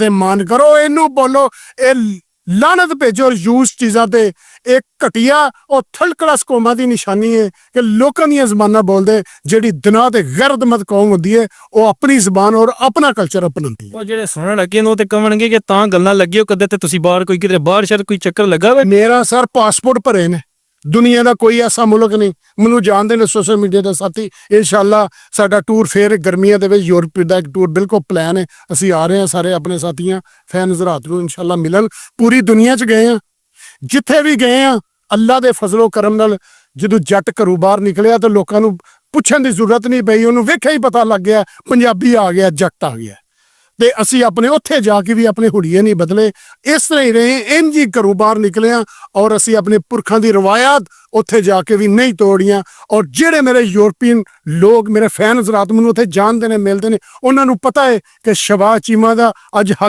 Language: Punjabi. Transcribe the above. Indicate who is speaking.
Speaker 1: ਤੇ ਮਾਨ ਕਰੋ, ਇਹਨੂੰ ਬੋਲੋ, ਇਹ ਲਾਨਤ ਭੇਜੋ ਯੂਸ ਚੀਜ਼ਾਂ ਤੇ। ਇਹ ਘਟੀਆ ਉਹ ਥਰਡ ਕਲਾਸ ਕੌਮਾਂ ਦੀ ਨਿਸ਼ਾਨੀ ਹੈ ਕਿ ਲੋਕਾਂ ਦੀਆਂ ਜ਼ਬਾਨਾਂ ਬੋਲਦੇ, ਜਿਹੜੀ ਦਿਨਾਂ ਤੇ ਗੈਰਤਮੰਦ ਕੌਮ ਹੁੰਦੀ ਹੈ ਉਹ ਆਪਣੀ ਜ਼ਬਾਨ ਔਰ ਆਪਣਾ ਕਲਚਰ ਅਪਣਾਉਂਦੀ ਹੈ।
Speaker 2: ਉਹ ਜਿਹੜੇ ਸੁਣਨ ਲੱਗੇ ਨੇ ਉਹ ਤੇ ਕਹਣਗੇ ਕਿ ਤਾਂ ਗੱਲਾਂ ਲੱਗੀਓ ਕਦੇ ਤੇ ਤੁਸੀਂ ਬਾਹਰ ਕੋਈ ਕਿਤੇ ਬਾਹਰ ਸ਼ਹਿਰ ਕੋਈ ਚੱਕਰ ਲੱਗਾ ਵੇ?
Speaker 1: ਮੇਰਾ ਸਰ ਪਾਸਪੋਰਟ ਭਰੇ ਨੇ, ਦੁਨੀਆ ਦਾ ਕੋਈ ਐਸਾ ਮੁਲਕ ਨਹੀਂ, ਮੈਨੂੰ ਜਾਣਦੇ ਨੇ ਸੋਸ਼ਲ ਮੀਡੀਆ ਦੇ ਸਾਥੀ। ਇਨਸ਼ਾਅੱਲਾ ਸਾਡਾ ਟੂਰ ਫੇਰ ਗਰਮੀਆਂ ਦੇ ਵਿੱਚ ਯੂਰਪ ਦਾ ਇੱਕ ਟੂਰ ਬਿਲਕੁਲ ਪਲਾਨ ਹੈ। ਅਸੀਂ ਆ ਰਹੇ ਹਾਂ ਸਾਰੇ ਆਪਣੇ ਸਾਥੀਆਂ ਫੈਨ ਹਜ਼ਰਾਤ ਨੂੰ ਇਨਸ਼ਾਅੱਲਾ ਮਿਲਣ। ਪੂਰੀ ਦੁਨੀਆ 'ਚ ਗਏ ਹਾਂ, ਜਿੱਥੇ ਵੀ ਗਏ ਹਾਂ ਅੱਲਾ ਦੇ ਫਜ਼ਲੋ ਕਰਮ ਨਾਲ। ਜਦੋਂ ਜੱਟ ਘਰੋਂ ਬਾਹਰ ਨਿਕਲਿਆ ਤਾਂ ਲੋਕਾਂ ਨੂੰ ਪੁੱਛਣ ਦੀ ਜ਼ਰੂਰਤ ਨਹੀਂ ਪਈ, ਉਹਨੂੰ ਵੇਖਿਆ ਹੀ ਪਤਾ ਲੱਗ ਗਿਆ ਪੰਜਾਬੀ ਆ ਗਿਆ, ਜੱਟ ਆ ਗਿਆ। ਤੇ ਅਸੀਂ ਆਪਣੇ ਉੱਥੇ ਜਾ ਕੇ ਵੀ ਆਪਣੇ ਹੁਲੀਏ ਨਹੀਂ ਬਦਲੇ, ਇਸ ਤਰ੍ਹਾਂ ਹੀ ਰਹੇ, ਇੰਝ ਹੀ ਘਰੋਂ ਬਾਹਰ ਨਿਕਲੇ ਹਾਂ। ਔਰ ਅਸੀਂ ਆਪਣੇ ਪੁਰਖਾਂ ਦੀ ਰਵਾਇਤ ਉੱਥੇ ਜਾ ਕੇ ਵੀ ਨਹੀਂ ਤੋੜੀਆਂ। ਔਰ ਜਿਹੜੇ ਮੇਰੇ ਯੂਰਪੀਅਨ ਲੋਕ ਮੇਰੇ ਫੈਨ ਹਜ਼ਰਾਤ ਮੈਨੂੰ ਉੱਥੇ ਜਾਣਦੇ ਨੇ, ਮਿਲਦੇ ਨੇ, ਉਹਨਾਂ ਨੂੰ ਪਤਾ ਹੈ ਕਿ ਸ਼ਬਾਜ਼ ਚੀਮਾ ਦਾ ਅੱਜ